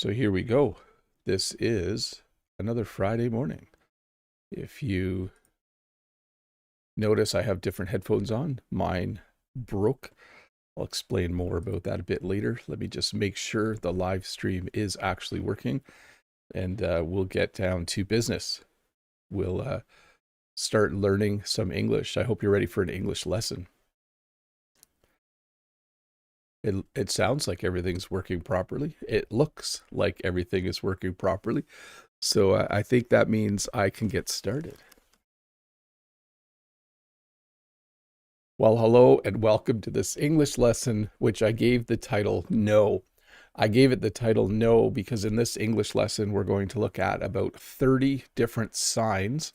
So here we go. This is another Friday morning. If you notice, I have different headphones on. Mine broke. I'll explain more about that a bit later. Let me just make sure the live stream is actually working, and we'll get down to business. We'll start learning some English. I hope you're ready for an English lesson. It sounds like everything's working properly. It looks like everything is working properly. So I think that means I can get started. Well, hello and welcome to this English lesson, which I gave the title No. I gave it the title No because in this English lesson, we're going to look at about 30 different signs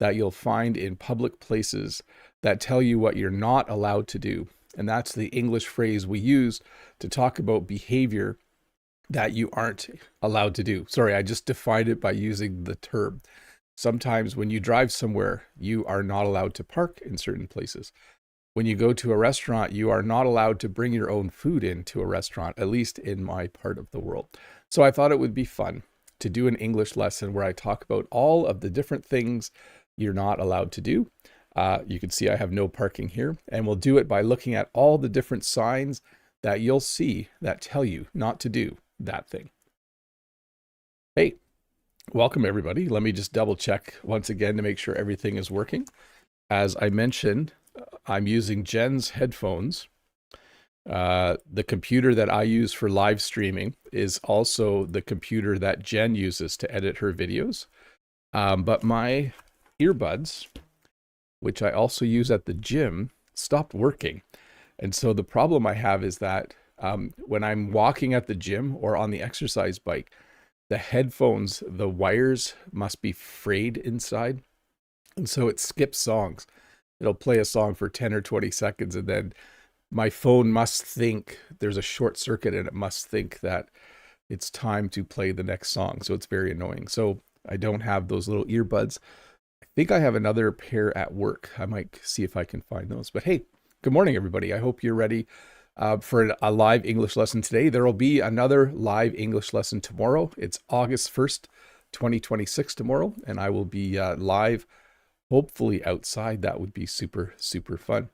that you'll find in public places that tell you what you're not allowed to do. And that's the English phrase we use to talk about behavior that you aren't allowed to do. Sorry, I just defined it by using the term. Sometimes when you drive somewhere, you are not allowed to park in certain places. When you go to a restaurant, you are not allowed to bring your own food into a restaurant, at least in my part of the world. So I thought it would be fun to do an English lesson where I talk about all of the different things you're not allowed to do. You can see I have no parking here, and we'll do it by looking at all the different signs that you'll see that tell you not to do that thing. Hey, welcome everybody. Let me just double check once again to make sure everything is working. As I mentioned, I'm using Jen's headphones. The computer that I use for live streaming is also the computer that Jen uses to edit her videos. But my earbuds, which I also use at the gym, stopped working. And so the problem I have is that when I'm walking at the gym or on the exercise bike, the headphones, the wires must be frayed inside. And so it skips songs. It'll play a song for 10 or 20 seconds, and then my phone must think there's a short circuit, and it must think that it's time to play the next song. So it's very annoying. So I don't have those little earbuds. I think I have another pair at work. I might see if I can find those. But hey, good morning, everybody. I hope you're ready for a live English lesson today. There will be another live English lesson tomorrow. It's August 1st, 2026 tomorrow, and I will be live, hopefully outside. That would be super, super fun.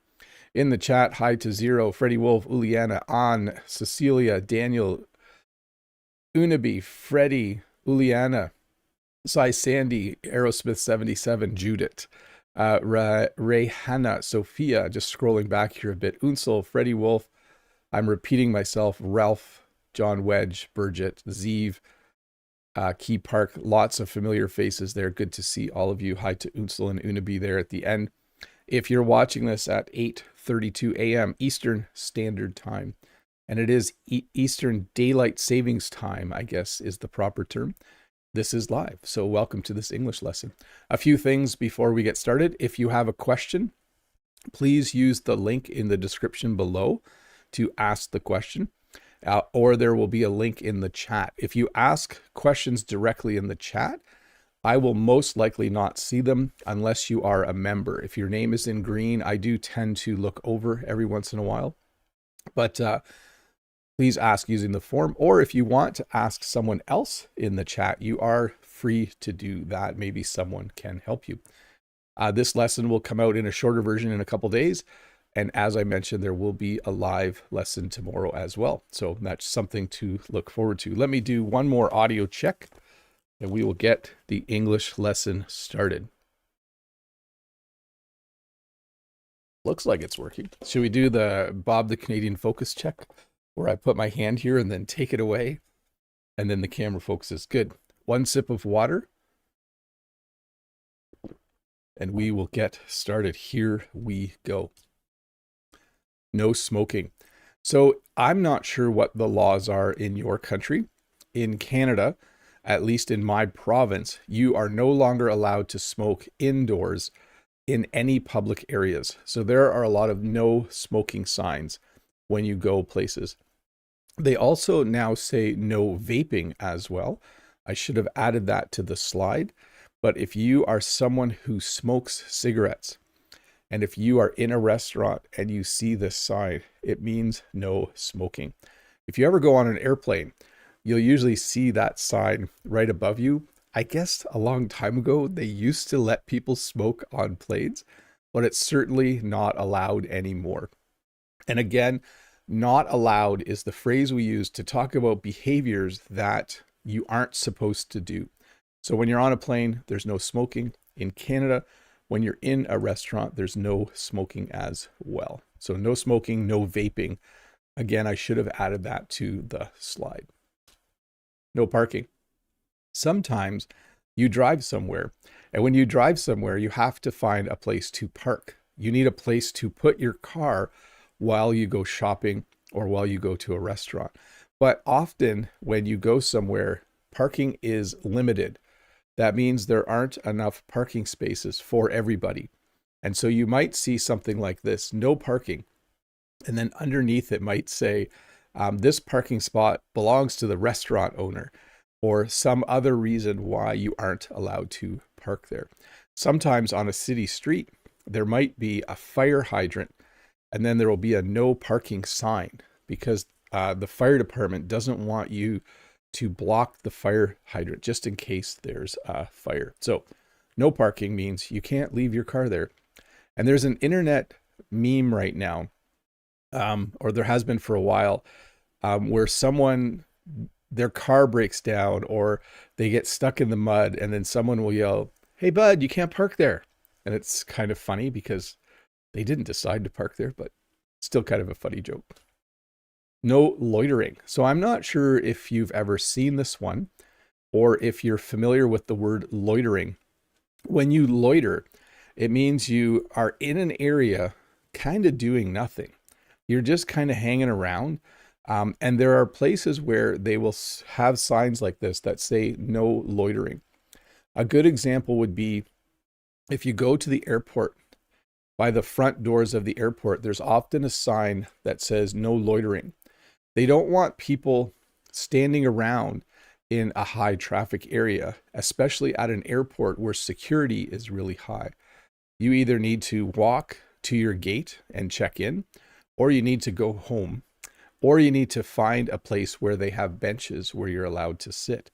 In the chat, hi to Zero, Freddie Wolf, Uliana, Ann, Cecilia, Daniel, Unabi, Freddie, Uliana, Sai Sandy, Aerosmith 77, Judith, Rayhana, Sophia, just scrolling back here a bit, Unsel, Freddie Wolf, I'm repeating myself, Ralph, John Wedge, Burgett, Zeev, Key Park, lots of familiar faces there. Good to see all of you. Hi to Unsel and Unabi there at the end. If you're watching this at 8:32 a.m. Eastern Standard Time, and it is Eastern Daylight Savings Time, I guess is the proper term, this is live. So welcome to this English lesson. A few things before we get started. If you have a question, please use the link in the description below to ask the question, or there will be a link in the chat. If you ask questions directly in the chat, I will most likely not see them unless you are a member. If your name is in green, I do tend to look over every once in a while. But please ask using the form, or if you want to ask someone else in the chat, you are free to do that. Maybe someone can help you. This lesson will come out in a shorter version in a couple days. And as I mentioned, there will be a live lesson tomorrow as well. So that's something to look forward to. Let me do one more audio check, and we will get the English lesson started. Looks like it's working. Should we do the Bob the Canadian focus check, where I put my hand here and then take it away, and then the camera focuses? Good. One sip of water, and we will get started. Here we go. No smoking. So I'm not sure what the laws are in your country. In Canada, at least in my province, you are no longer allowed to smoke indoors in any public areas. So there are a lot of no smoking signs when you go places. They also now say no vaping as well. I should have added that to the slide. But if you are someone who smokes cigarettes, and if you are in a restaurant and you see this sign, it means no smoking. If you ever go on an airplane, you'll usually see that sign right above you. I guess a long time ago, they used to let people smoke on planes, but it's certainly not allowed anymore. And again, not allowed is the phrase we use to talk about behaviors that you aren't supposed to do. So when you're on a plane, there's no smoking. In Canada, when you're in a restaurant, there's no smoking as well. So no smoking, no vaping. Again, I should have added that to the slide. No parking. Sometimes you drive somewhere, and when you drive somewhere, you have to find a place to park. You need a place to put your car while you go shopping or while you go to a restaurant. But often when you go somewhere, parking is limited. That means there aren't enough parking spaces for everybody. And so you might see something like this, no parking. And then underneath it might say, this parking spot belongs to the restaurant owner, or some other reason why you aren't allowed to park there. Sometimes on a city street, there might be a fire hydrant, and then there will be a no parking sign because the fire department doesn't want you to block the fire hydrant just in case there's a fire. So no parking means you can't leave your car there. And there's an internet meme right now, or there has been for a while, where their car breaks down or they get stuck in the mud, and then someone will yell, "Hey bud, you can't park there." And it's kind of funny because they didn't decide to park there, but still kind of a funny joke. No loitering. So I'm not sure if you've ever seen this one or if you're familiar with the word loitering. When you loiter, it means you are in an area kind of doing nothing. You're just kind of hanging around. And there are places where they will have signs like this that say no loitering. A good example would be if you go to the airport. By the front doors of the airport, there's often a sign that says no loitering. They don't want people standing around in a high traffic area, especially at an airport where security is really high. You either need to walk to your gate and check in, or you need to go home, or you need to find a place where they have benches where you're allowed to sit.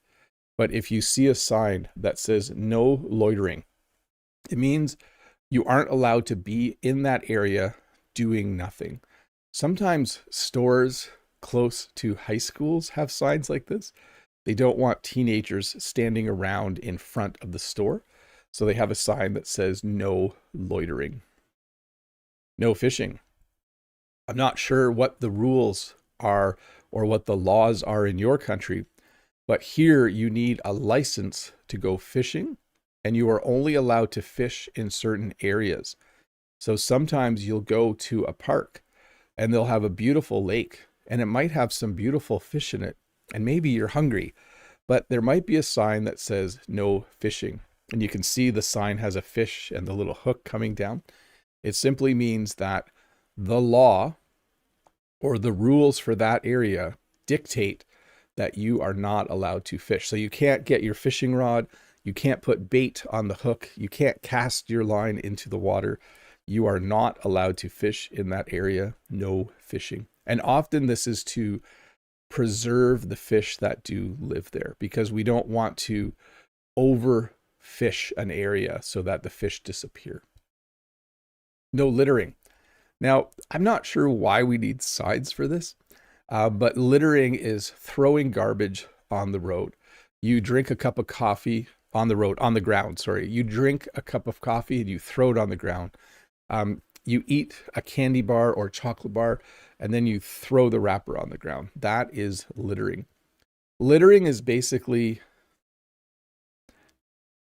But if you see a sign that says no loitering, it means you aren't allowed to be in that area doing nothing. Sometimes stores close to high schools have signs like this. They don't want teenagers standing around in front of the store. So they have a sign that says no loitering. No fishing. I'm not sure what the rules are or what the laws are in your country, but here you need a license to go fishing, and you are only allowed to fish in certain areas. So sometimes you'll go to a park and they'll have a beautiful lake and it might have some beautiful fish in it. And maybe you're hungry, but there might be a sign that says no fishing. And you can see the sign has a fish and the little hook coming down. It simply means that the law or the rules for that area dictate that you are not allowed to fish. So you can't get your fishing rod. You can't put bait on the hook. You can't cast your line into the water. You are not allowed to fish in that area. No fishing. And often this is to preserve the fish that do live there because we don't want to overfish an area so that the fish disappear. No littering. Now, I'm not sure why we need signs for this, but littering is throwing garbage on the road. You drink a cup of coffee on the ground, sorry. You drink a cup of coffee and you throw it on the ground. You eat a candy bar or chocolate bar and then you throw the wrapper on the ground. That is littering. Littering is basically,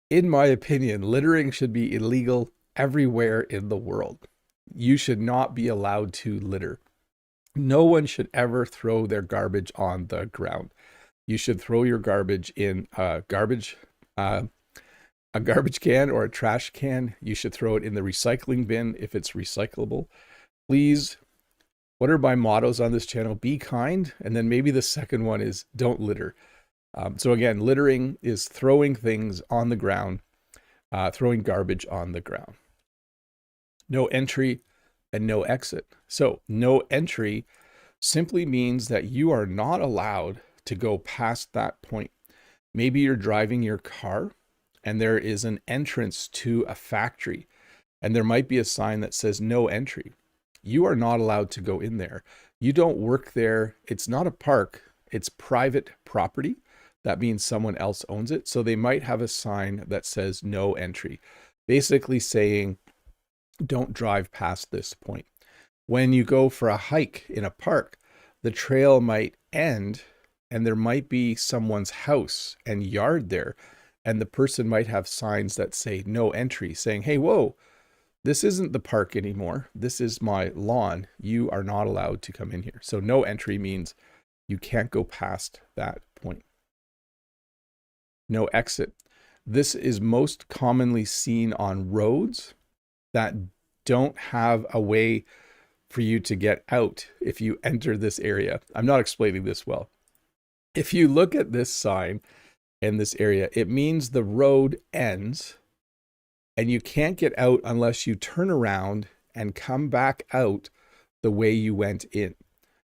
in my opinion, littering should be illegal everywhere in the world. You should not be allowed to litter. No one should ever throw their garbage on the ground. You should throw your garbage in a garbage can or a trash can. You should throw it in the recycling bin if it's recyclable. Please, what are my mottos on this channel? Be kind. And then maybe the second one is don't litter. So again, littering is throwing things on the ground, throwing garbage on the ground. No entry and no exit. So no entry simply means that you are not allowed to go past that point. Maybe you're driving your car and there is an entrance to a factory and there might be a sign that says no entry. You are not allowed to go in there. You don't work there. It's not a park. It's private property. That means someone else owns it. So they might have a sign that says no entry, basically saying, don't drive past this point. When you go for a hike in a park, the trail might end and there might be someone's house and yard there. And the person might have signs that say no entry, saying, hey, whoa, this isn't the park anymore. This is my lawn. You are not allowed to come in here. So no entry means you can't go past that point. No exit. This is most commonly seen on roads that don't have a way for you to get out if you enter this area. I'm not explaining this well. If you look at this sign in this area, it means the road ends and you can't get out unless you turn around and come back out the way you went in.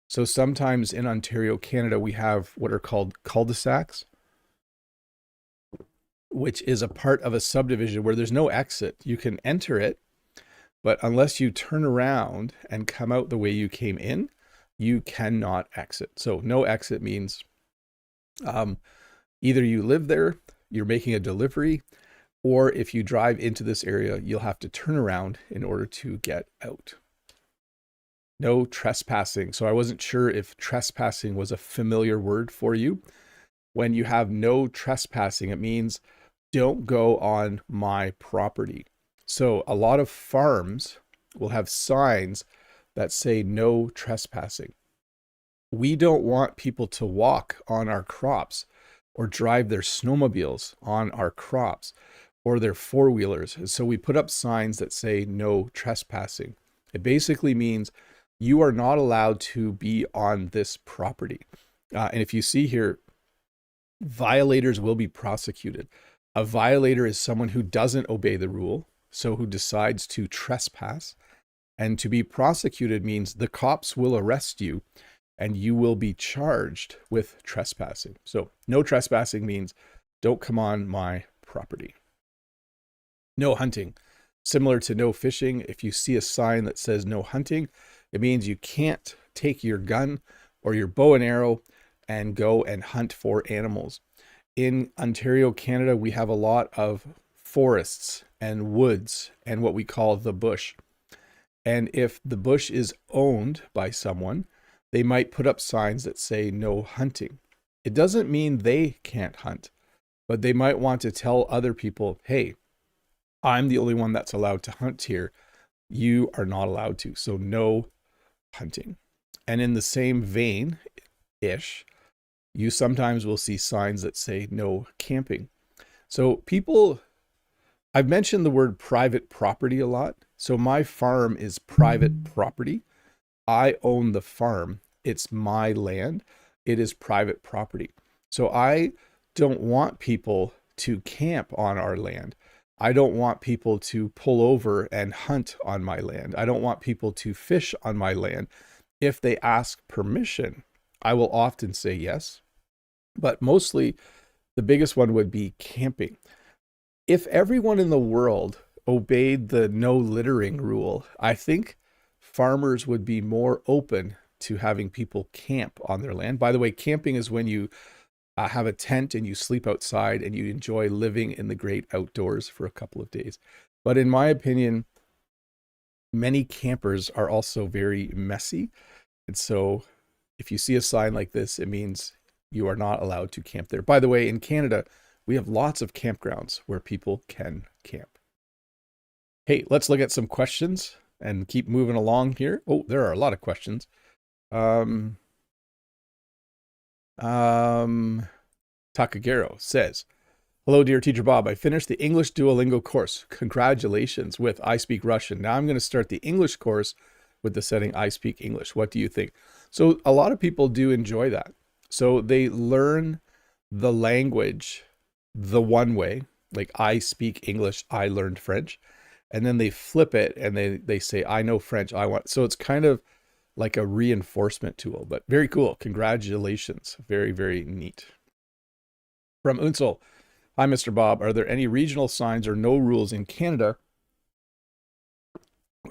So sometimes in Ontario, Canada, we have what are called cul-de-sacs, which is a part of a subdivision where there's no exit. You can enter it, but unless you turn around and come out the way you came in, you cannot exit. So no exit means either you live there, you're making a delivery, or if you drive into this area, you'll have to turn around in order to get out. No trespassing. So I wasn't sure if trespassing was a familiar word for you. When you have no trespassing, it means don't go on my property. So a lot of farms will have signs that say no trespassing. We don't want people to walk on our crops or drive their snowmobiles on our crops or their four-wheelers. So we put up signs that say no trespassing. It basically means you are not allowed to be on this property. And if you see here, violators will be prosecuted. A violator is someone who doesn't obey the rule, so who decides to trespass. And to be prosecuted means the cops will arrest you and you will be charged with trespassing. So no trespassing means don't come on my property. No hunting. Similar to no fishing, if you see a sign that says no hunting, it means you can't take your gun or your bow and arrow and go and hunt for animals. In Ontario, Canada, we have a lot of forests and woods and what we call the bush. And if the bush is owned by someone, they might put up signs that say no hunting. It doesn't mean they can't hunt, but they might want to tell other people, hey, I'm the only one that's allowed to hunt here. You are not allowed to. So no hunting. And in the same vein-ish, you sometimes will see signs that say no camping. So people, I've mentioned the word private property a lot. So my farm is private property. I own the farm. It's my land. It is private property. So I don't want people to camp on our land. I don't want people to pull over and hunt on my land. I don't want people to fish on my land. If they ask permission, I will often say yes. But mostly the biggest one would be camping. If everyone in the world obeyed the no littering rule, I think farmers would be more open to having people camp on their land. By the way, camping is when you have a tent and you sleep outside and you enjoy living in the great outdoors for a couple of days. But in my opinion, many campers are also very messy. And so if you see a sign like this, it means you are not allowed to camp there. By the way, in Canada, we have lots of campgrounds where people can camp. Hey, let's look at some questions and keep moving along here. Oh, there are a lot of questions. Takagero says, hello, dear teacher Bob. I finished the English Duolingo course. Congratulations with I Speak Russian. Now I'm going to start the English course with the setting I Speak English. What do you think? So a lot of people do enjoy that. So they learn the language the one way, like I speak English, I learned French. And then they flip it and they say, I know French, I want. So it's kind of like a reinforcement tool, but very cool. Congratulations. Very, very neat. From Unsel. Hi, Mr. Bob. Are there any regional signs or no rules in Canada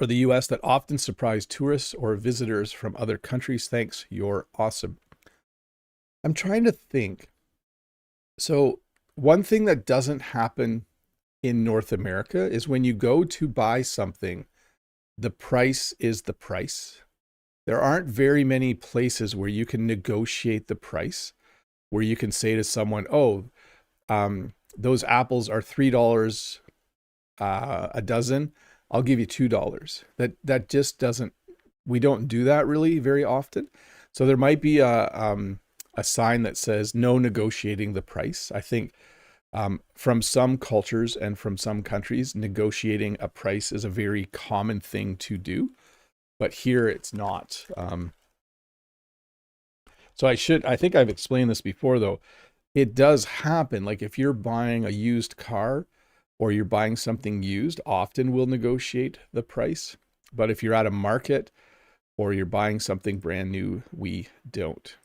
or the US that often surprise tourists or visitors from other countries? Thanks. You're awesome. I'm trying to think. So, one thing that doesn't happen in North America is when you go to buy something, the price is the price. There aren't very many places where you can negotiate the price, where you can say to someone, oh, those apples are $3 a dozen. I'll give you $2. That just doesn't, we don't do that really very often. So there might be a sign that says no negotiating the price. I think from some cultures and from some countries, negotiating a price is a very common thing to do, but here it's not. So I think I've explained this before though. It does happen. Like if you're buying a used car or you're buying something used, often we'll negotiate the price. But if you're at a market or you're buying something brand new, we don't.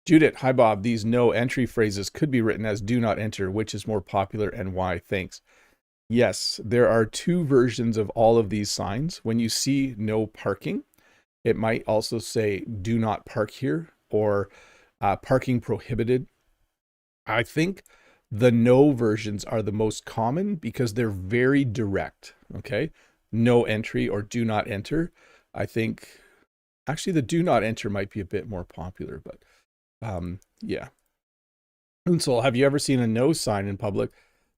Judith, hi Bob. These no entry phrases could be written as do not enter. Which is more popular and why? Thanks. Yes, there are two versions of all of these signs. When you see no parking, it might also say do not park here or parking prohibited. I think the no versions are the most common because they're very direct. Okay. No entry or do not enter. I think actually the do not enter might be a bit more popular, but yeah. Unsel, have you ever seen a no sign in public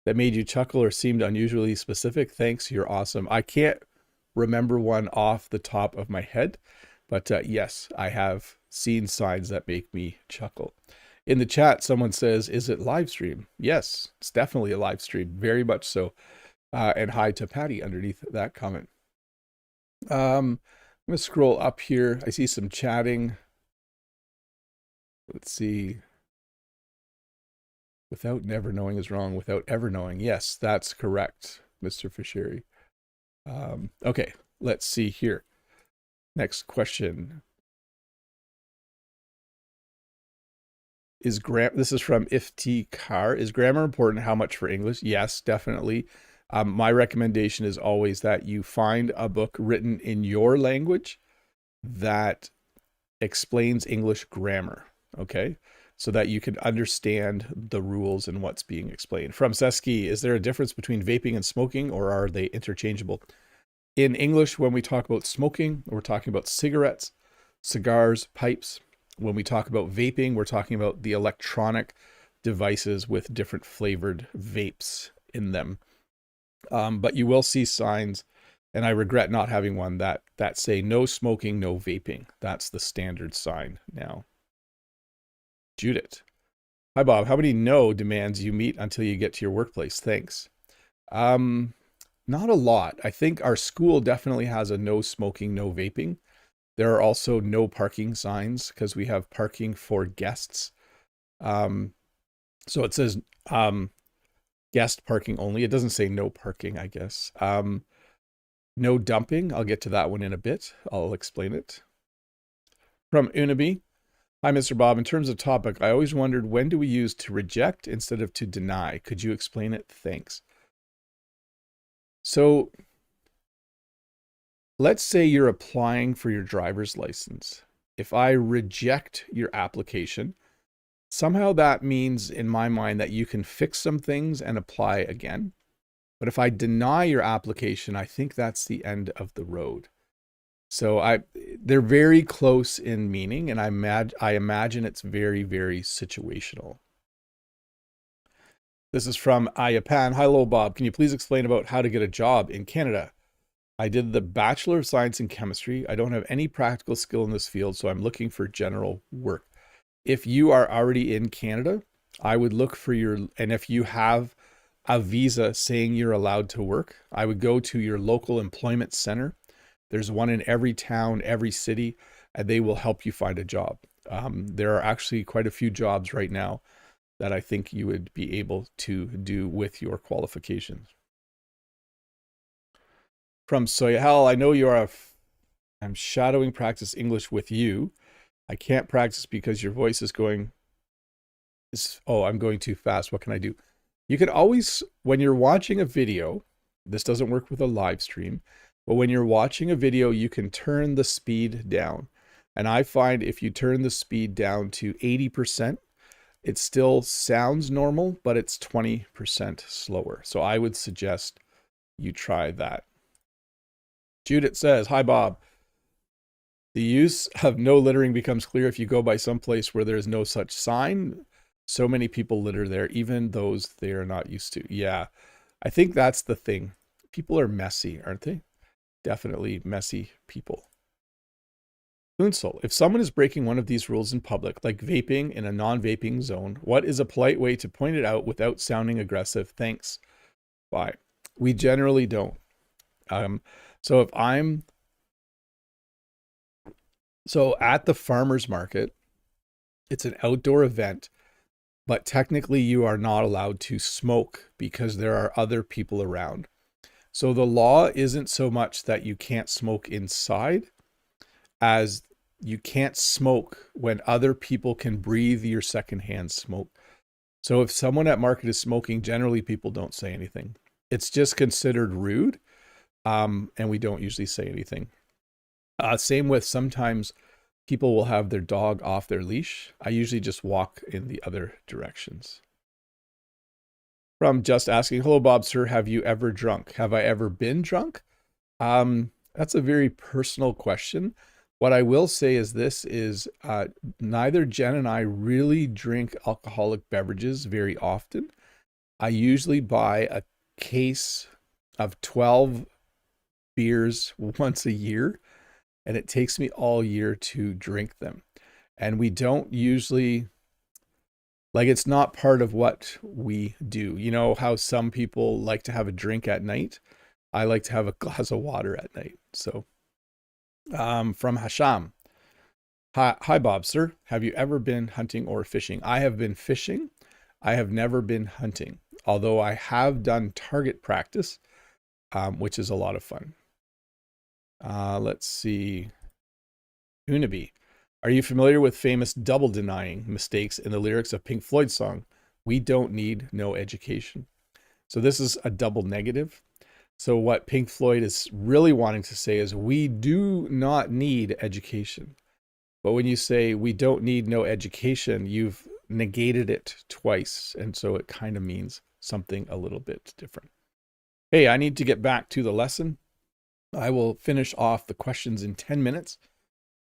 that made you chuckle or seemed unusually specific? Thanks, you're awesome. I can't remember one off the top of my head, but yes, I have seen signs that make me chuckle. In the chat, someone says, is it live stream? Yes, it's definitely a live stream, very much so. And hi to Patty underneath that comment. I'm going to scroll up here. I see some chatting. Let's see. Without never knowing is wrong. Without ever knowing. Yes, that's correct, Mr. Fisheri. Okay, let's see here. Next question. This is from Ifti Car. Is grammar important? How much for English? Yes, definitely. My recommendation is always that you find a book written in your language that explains English grammar, okay? So that you can understand the rules and what's being explained. From Seski, is there a difference between vaping and smoking, or are they interchangeable? In English, when we talk about smoking, we're talking about cigarettes, cigars, pipes. When we talk about vaping, we're talking about the electronic devices with different flavored vapes in them. But you will see signs, and I regret not having one, that say no smoking, no vaping. That's the standard sign now. Judith. Hi, Bob. How many no demands you meet until you get to your workplace? Thanks. Not a lot. I think our school definitely has a no smoking, no vaping. There are also no parking signs because we have parking for guests. So it says guest parking only. It doesn't say no parking, I guess. No dumping. I'll get to that one in a bit. I'll explain it. From Unabi. Hi, Mr. Bob. In terms of topic, I always wondered, when do we use to reject instead of to deny? Could you explain it? Thanks. So let's say you're applying for your driver's license. If I reject your application, somehow that means in my mind that you can fix some things and apply again. But if I deny your application, I think that's the end of the road. So they're very close in meaning, and I imagine it's very, very situational. This is from Ayapan. Hello, Bob. Can you please explain about how to get a job in Canada? I did the Bachelor of Science in Chemistry. I don't have any practical skill in this field, so I'm looking for general work. If you are already in Canada, I would look for and if you have a visa saying you're allowed to work, I would go to your local employment center. There's one in every town, every city, and they will help you find a job. There are actually quite a few jobs right now that I think you would be able to do with your qualifications. From Soyahel, I know you are I'm shadowing practice English with you. I can't practice because your voice is going, oh, I'm going too fast. What can I do? You can always, when you're watching a video, this doesn't work with a live stream, but when you're watching a video, you can turn the speed down. And I find if you turn the speed down to 80%, it still sounds normal, but it's 20% slower. So I would suggest you try that. Judith says, hi, Bob. The use of no littering becomes clear if you go by some place where there is no such sign. So many people litter there, even those they are not used to. Yeah, I think that's the thing. People are messy, aren't they? Definitely messy people. Unsel, if someone is breaking one of these rules in public, like vaping in a non-vaping zone, what is a polite way to point it out without sounding aggressive? Thanks. Bye. We generally don't. So if I'm at the farmer's market, it's an outdoor event, but technically you are not allowed to smoke because there are other people around. So the law isn't so much that you can't smoke inside as you can't smoke when other people can breathe your secondhand smoke. So if someone at market is smoking, generally people don't say anything. It's just considered rude, and we don't usually say anything. Same with sometimes people will have their dog off their leash. I usually just walk in the other directions. From just asking, hello, Bob, sir, have you ever drunk? Have I ever been drunk? That's a very personal question. What I will say is this is neither Jen and I really drink alcoholic beverages very often. I usually buy a case of 12 beers once a year, and it takes me all year to drink them. And we don't usually, like, it's not part of what we do. You know how some people like to have a drink at night? I like to have a glass of water at night. So from Hasham. Hi, Bob, sir. Have you ever been hunting or fishing? I have been fishing. I have never been hunting, although I have done target practice, which is a lot of fun. Let's see. Unabi. Are you familiar with famous double denying mistakes in the lyrics of Pink Floyd's song, We Don't Need No Education? So this is a double negative. So what Pink Floyd is really wanting to say is we do not need education. But when you say we don't need no education, you've negated it twice. And so it kind of means something a little bit different. Hey, I need to get back to the lesson. I will finish off the questions in 10 minutes.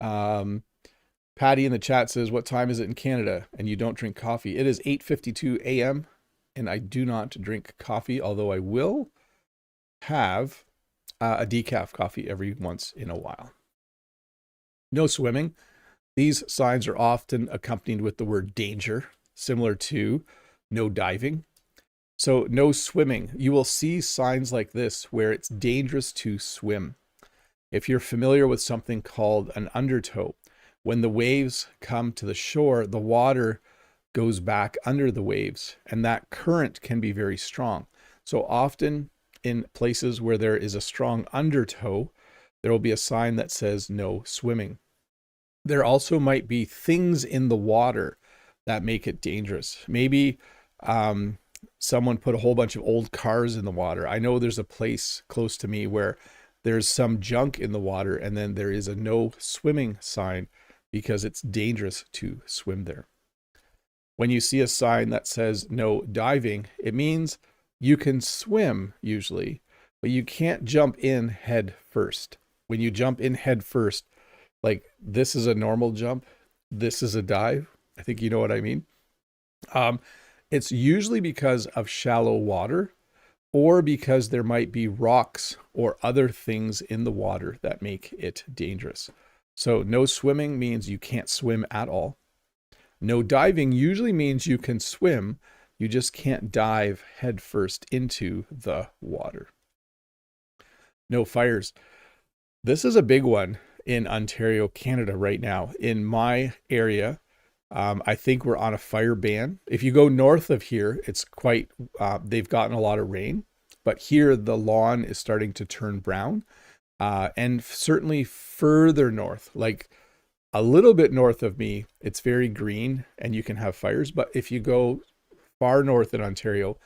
Patty in the chat says, what time is it in Canada? And you don't drink coffee. It is 8:52 a.m. and I do not drink coffee, although I will have a decaf coffee every once in a while. No swimming. These signs are often accompanied with the word danger, similar to no diving. So no swimming. You will see signs like this where it's dangerous to swim. If you're familiar with something called an undertow, when the waves come to the shore, the water goes back under the waves, and that current can be very strong. So often in places where there is a strong undertow, there will be a sign that says no swimming. There also might be things in the water that make it dangerous. Maybe someone put a whole bunch of old cars in the water. I know there's a place close to me where there's some junk in the water, and then there is a no swimming sign because it's dangerous to swim there. When you see a sign that says no diving, it means you can swim usually, but you can't jump in head first. When you jump in head first, like this is a normal jump, this is a dive. I think you know what I mean. It's usually because of shallow water or because there might be rocks or other things in the water that make it dangerous. So no swimming means you can't swim at all. No diving usually means you can swim, you just can't dive headfirst into the water. No fires. This is a big one in Ontario, Canada right now. In my area, I think we're on a fire ban. If you go north of here, it's quite, they've gotten a lot of rain, but here the lawn is starting to turn brown. And certainly further north, like a little bit north of me, it's very green and you can have fires. But if you go far north in Ontario,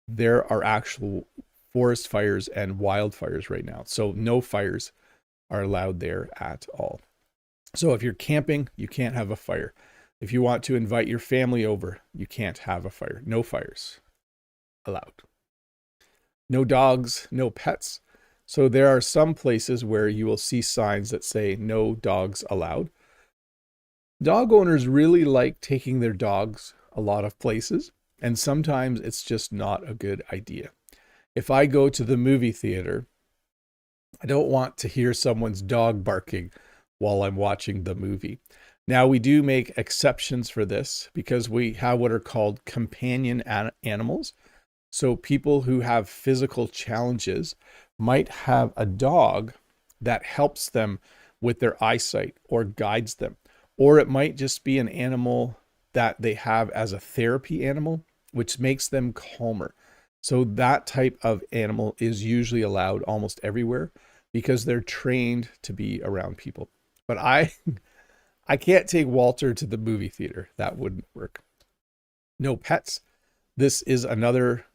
there are actual forest fires and wildfires right now. So no fires are allowed there at all. So if you're camping, you can't have a fire. If you want to invite your family over, you can't have a fire. No fires allowed. No dogs, no pets. So there are some places where you will see signs that say no dogs allowed. Dog owners really like taking their dogs a lot of places, and sometimes it's just not a good idea. If I go to the movie theater, I don't want to hear someone's dog barking while I'm watching the movie. Now, we do make exceptions for this because we have what are called companion animals. So people who have physical challenges might have a dog that helps them with their eyesight or guides them. Or it might just be an animal that they have as a therapy animal, which makes them calmer. So that type of animal is usually allowed almost everywhere because they're trained to be around people. But I can't take Walter to the movie theater. That wouldn't work. No pets. This is another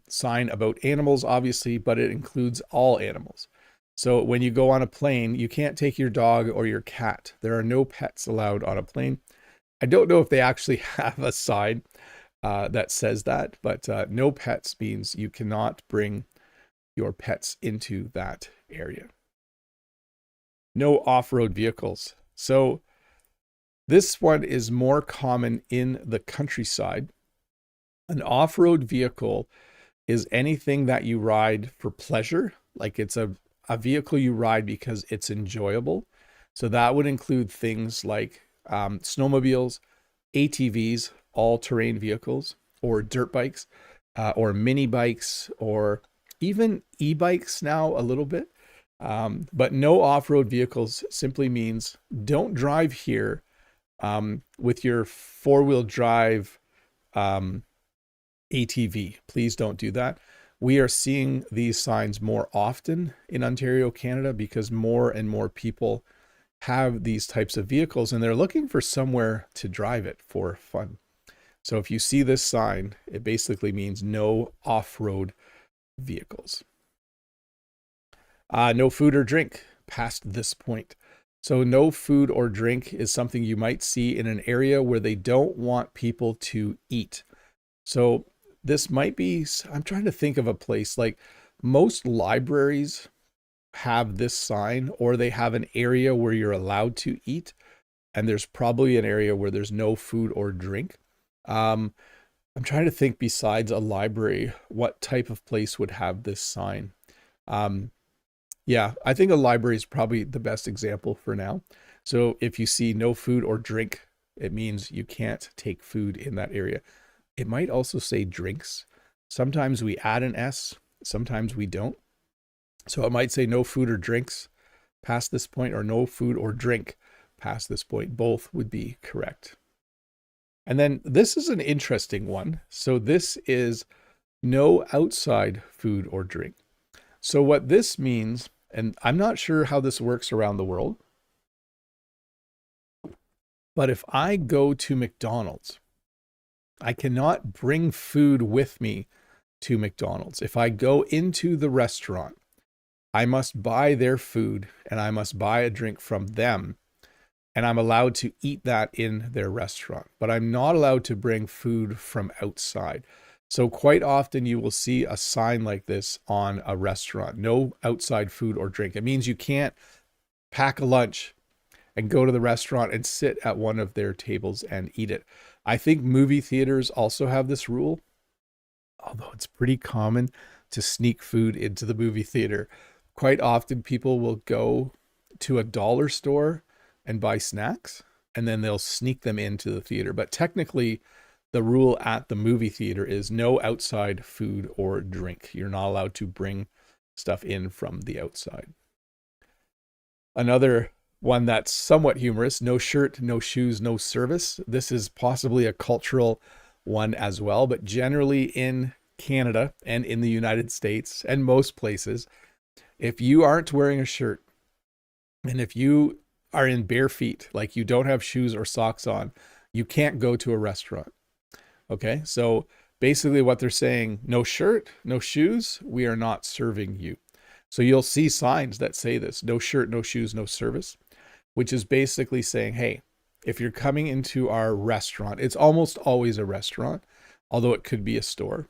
sign about animals, obviously, but it includes all animals. So when you go on a plane, you can't take your dog or your cat. There are no pets allowed on a plane. I don't know if they actually have a sign that says that, but no pets means you cannot bring your pets into that area. No off-road vehicles. So this one is more common in the countryside. An off-road vehicle is anything that you ride for pleasure, like it's a vehicle you ride because it's enjoyable. So that would include things like snowmobiles, ATVs, all-terrain vehicles, or dirt bikes, or mini bikes, or even e-bikes now a little bit. But no off-road vehicles simply means don't drive here with your four-wheel drive ATV. Please don't do that. We are seeing these signs more often in Ontario, Canada, because more and more people have these types of vehicles and they're looking for somewhere to drive it for fun. So if you see this sign, it basically means no off-road vehicles. No food or drink past this point. So no food or drink is something you might see in an area where they don't want people to eat. So this might be, I'm trying to think of a place, like most libraries have this sign, or they have an area where you're allowed to eat. And there's probably an area where there's no food or drink. I'm trying to think besides a library, what type of place would have this sign? Yeah, I think a library is probably the best example for now. So if you see no food or drink, it means you can't take food in that area. It might also say drinks. Sometimes we add an S, sometimes we don't. So it might say no food or drinks past this point, or no food or drink past this point. Both would be correct. And then this is an interesting one. So this is no outside food or drink. So what this means, and I'm not sure how this works around the world, but if I go to McDonald's, I cannot bring food with me to McDonald's. If I go into the restaurant, I must buy their food and I must buy a drink from them. And I'm allowed to eat that in their restaurant, but I'm not allowed to bring food from outside. So quite often you will see a sign like this on a restaurant, no outside food or drink. It means you can't pack a lunch and go to the restaurant and sit at one of their tables and eat it. I think movie theaters also have this rule, although it's pretty common to sneak food into the movie theater. Quite often people will go to a dollar store and buy snacks, and then they'll sneak them into the theater. But technically, the rule at the movie theater is no outside food or drink. You're not allowed to bring stuff in from the outside. Another one that's somewhat humorous, no shirt, no shoes, no service. This is possibly a cultural one as well, but generally in Canada and in the United States and most places, If you aren't wearing a shirt and if you are in bare feet, like you don't have shoes or socks on, you can't go to a restaurant. Okay. So basically, what they're saying, no shirt, no shoes, we are not serving you. So you'll see signs that say this: no shirt, no shoes, no service, which is basically saying, hey, if you're coming into our restaurant, it's almost always a restaurant, although it could be a store.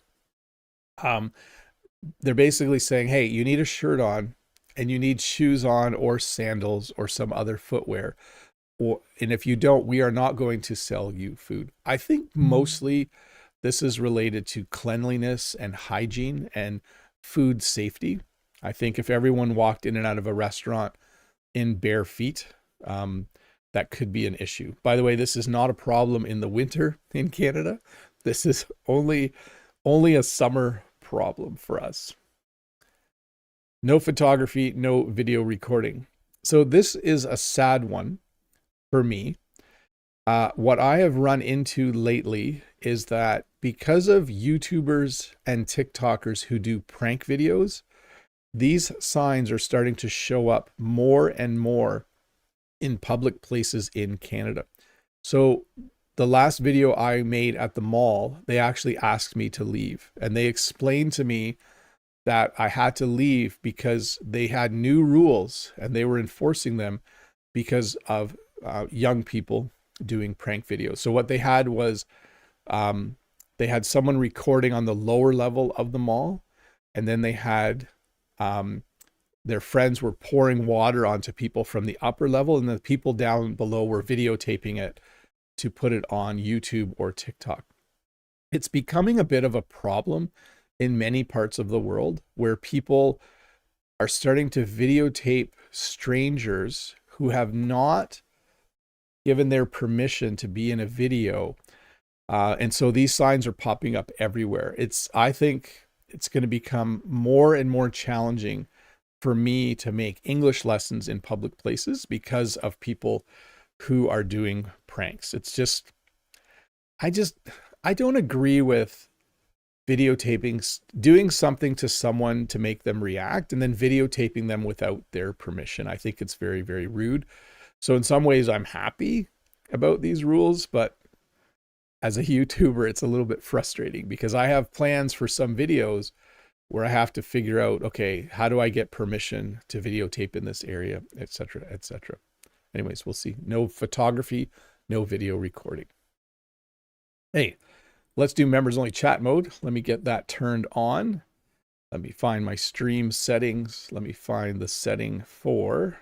They're basically saying, hey, you need a shirt on and you need shoes on or sandals or some other footwear. And if you don't, we are not going to sell you food. I think mostly this is related to cleanliness and hygiene and food safety. I think if everyone walked in and out of a restaurant in bare feet, that could be an issue. By the way, this is not a problem in the winter in Canada. This is only a summer problem for us. No photography, no video recording. So this is a sad one for me. What I have run into lately is that because of YouTubers and TikTokers who do prank videos, these signs are starting to show up more and more in public places in Canada. So the last video I made at the mall, they actually asked me to leave, and they explained to me that I had to leave because they had new rules and they were enforcing them because of young people doing prank videos. So what they had was they had someone recording on the lower level of the mall, and then they had their friends were pouring water onto people from the upper level, and the people down below were videotaping it to put it on YouTube or TikTok. It's becoming a bit of a problem in many parts of the world where people are starting to videotape strangers who have not given their permission to be in a video. And so these signs are popping up everywhere. I think it's going to become more and more challenging for me to make English lessons in public places because of people who are doing pranks. I don't agree with videotaping, doing something to someone to make them react and then videotaping them without their permission. I think it's very, very rude. So in some ways I'm happy about these rules, but as a YouTuber, it's a little bit frustrating because I have plans for some videos where I have to figure out, okay, how do I get permission to videotape in this area, etc., etc. Anyways, we'll see. No photography, no video recording. Hey, let's do members only chat mode. Let me get that turned on. Let me find my stream settings. Let me find the setting for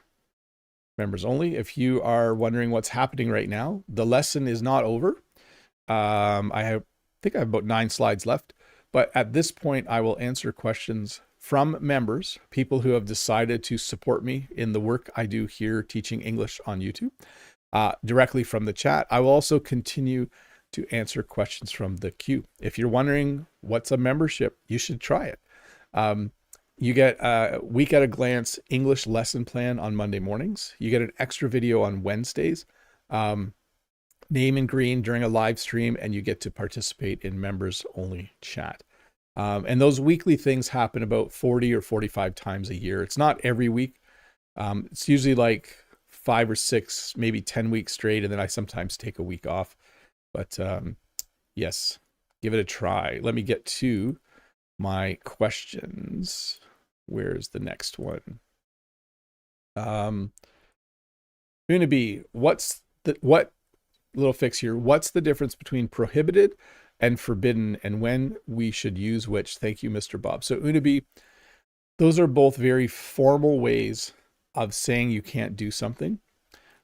members only. If you are wondering what's happening right now, the lesson is not over. I think I have about 9 slides left, but at this point I will answer questions from members, people who have decided to support me in the work I do here teaching English on YouTube, directly from the chat. I will also continue to answer questions from the queue. If you're wondering what's a membership, you should try it. You get a week at a glance English lesson plan on Monday mornings. You get an extra video on Wednesdays, name in green during a live stream, and you get to participate in members only chat. And those weekly things happen about 40 or 45 times a year. It's not every week. It's usually like 5 or 6, maybe 10 weeks straight. And then I sometimes take a week off. But yes, give it a try. Let me get to my questions. Where's the next one? Going to be, what little fix here? What's the difference between prohibited and forbidden, and when we should use which? Thank you, Mr. Bob. So Unabi, those are both very formal ways of saying you can't do something.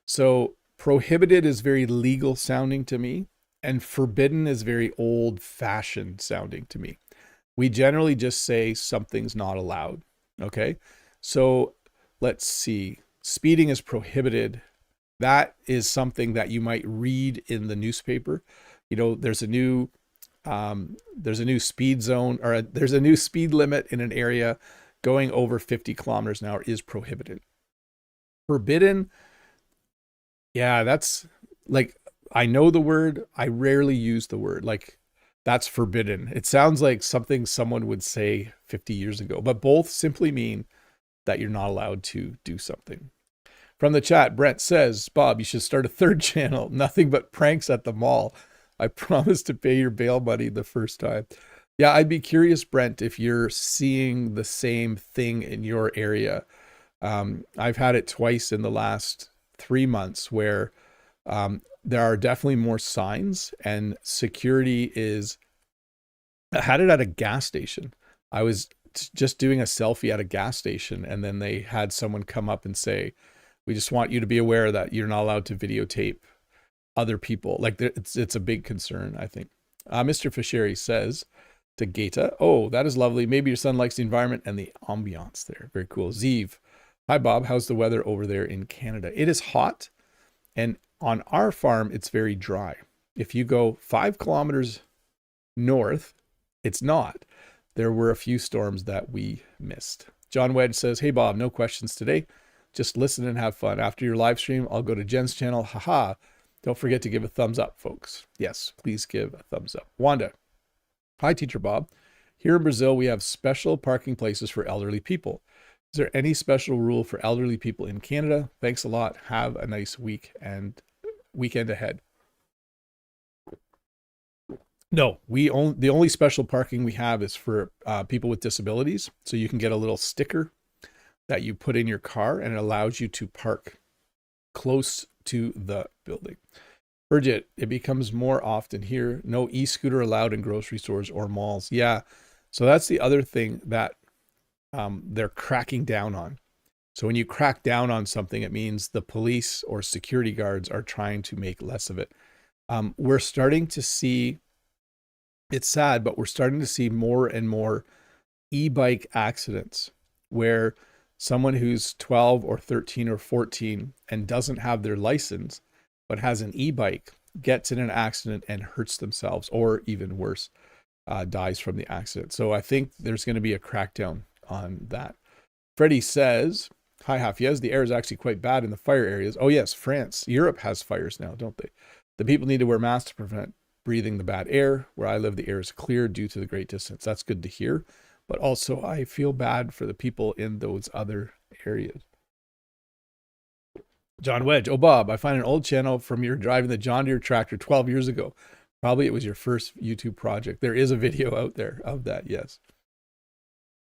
So prohibited is very legal sounding to me, and forbidden is very old fashioned sounding to me. We generally just say something's not allowed. Okay. So let's see. Speeding is prohibited. That is something that you might read in the newspaper. You know, there's a new speed zone, or there's a new speed limit in an area. Going over 50 kilometers an hour is prohibited. Forbidden, yeah, that's like, I know the word, I rarely use the word. Like, that's forbidden. It sounds like something someone would say 50 years ago, but both simply mean that you're not allowed to do something. From the chat, Brent says, Bob, you should start a third channel. Nothing but pranks at the mall. I promise to pay your bail money the first time. Yeah, I'd be curious, Brent, if you're seeing the same thing in your area. I've had it twice in the last 3 months where there are definitely more signs, and security is. I had it at a gas station. I was just doing a selfie at a gas station, and then they had someone come up and say, we just want you to be aware that you're not allowed to videotape other people. Like, it's a big concern, I think. Mr. Fisheri says to Geta, oh, that is lovely. Maybe your son likes the environment and the ambiance there. Very cool. Zeev, hi, Bob. How's the weather over there in Canada? It is hot, and on our farm, it's very dry. If you go 5 kilometers north, it's not. There were a few storms that we missed. John Wedge says, hey, Bob, no questions today. Just listen and have fun. After your live stream, I'll go to Jen's channel. Haha. Don't forget to give a thumbs up, folks. Yes, please give a thumbs up. Wanda. Hi, Teacher Bob. Here in Brazil, we have special parking places for elderly people. Is there any special rule for elderly people in Canada? Thanks a lot. Have a nice week and weekend ahead. No, the only special parking we have is for people with disabilities. So you can get a little sticker that you put in your car, and it allows you to park close to the building. Bridget, it becomes more often here. No e-scooter allowed in grocery stores or malls. Yeah, so that's the other thing that they're cracking down on. So when you crack down on something, it means the police or security guards are trying to make less of it. We're starting to see, it's sad, but we're starting to see more and more e-bike accidents where someone who's 12 or 13 or 14 and doesn't have their license, but has an e-bike, gets in an accident and hurts themselves, or even worse, dies from the accident. So I think there's going to be a crackdown on that. Freddie says, hi, Hafiez, the air is actually quite bad in the fire areas. Oh yes, France, Europe has fires now, don't they? The people need to wear masks to prevent breathing the bad air. Where I live, the air is clear due to the great distance. That's good to hear. But also, I feel bad for the people in those other areas. John Wedge, oh, Bob, I find an old channel from your driving the John Deere tractor 12 years ago. Probably it was your first YouTube project. There is a video out there of that, yes.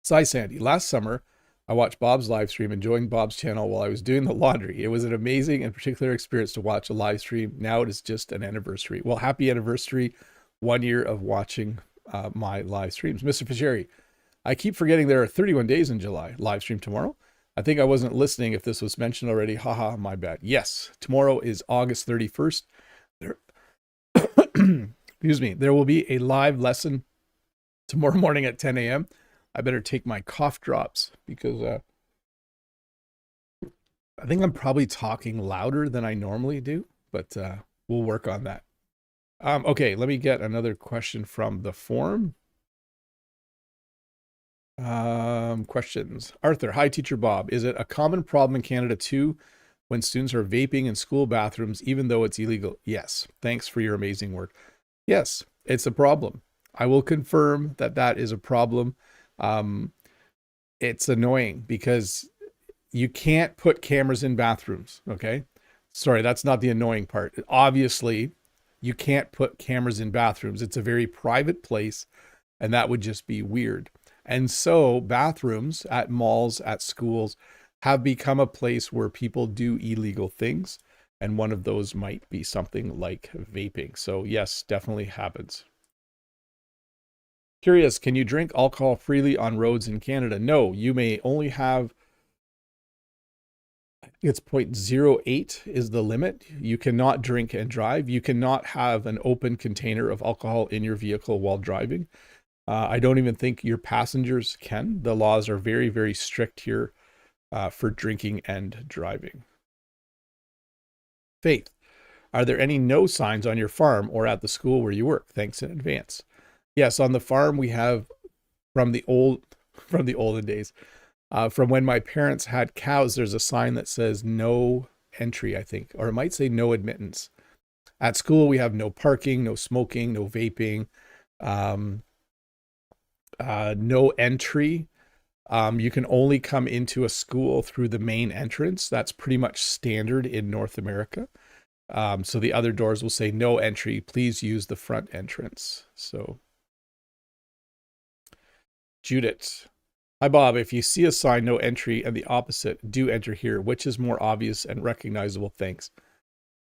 Cy Sandy, last summer, I watched Bob's live stream and joined Bob's channel while I was doing the laundry. It was an amazing and particular experience to watch a live stream. Now it is just an anniversary. Well, happy anniversary, 1 year of watching my live streams. Mr. Fisheri, I keep forgetting there are 31 days in July. Live stream tomorrow. I think I wasn't listening if this was mentioned already. Haha, my bad. Yes, tomorrow is August 31st. There, excuse me. There will be a live lesson tomorrow morning at 10 a.m. I better take my cough drops because I think I'm probably talking louder than I normally do, but we'll work on that. Okay, let me get another question from the forum. Questions. Arthur, hi, Teacher Bob. Is it a common problem in Canada too when students are vaping in school bathrooms, even though it's illegal? Yes. Thanks for your amazing work. Yes, it's a problem. I will confirm that that is a problem. It's annoying because you can't put cameras in bathrooms. Okay. Sorry, that's not the annoying part. Obviously, you can't put cameras in bathrooms. It's a very private place, and that would just be weird. And so bathrooms at malls, at schools, have become a place where people do illegal things. And one of those might be something like vaping. So yes, definitely happens. Curious, can you drink alcohol freely on roads in Canada? No, you may only have, it's 0.08 is the limit. You cannot drink and drive. You cannot have an open container of alcohol in your vehicle while driving. I don't even think your passengers can. The laws are very, very strict here for drinking and driving. Faith, are there any no signs on your farm or at the school where you work? Thanks in advance. Yes, on the farm we have from the olden days. From when my parents had cows, there's a sign that says no entry, I think, or it might say no admittance. At school, we have no parking, no smoking, no vaping, no entry. You can only come into a school through the main entrance. That's pretty much standard in North America. So the other doors will say no entry. Please use the front entrance. So Judith. Hi, Bob. If you see a sign, no entry, and the opposite, do enter here. Which is more obvious and recognizable? Thanks.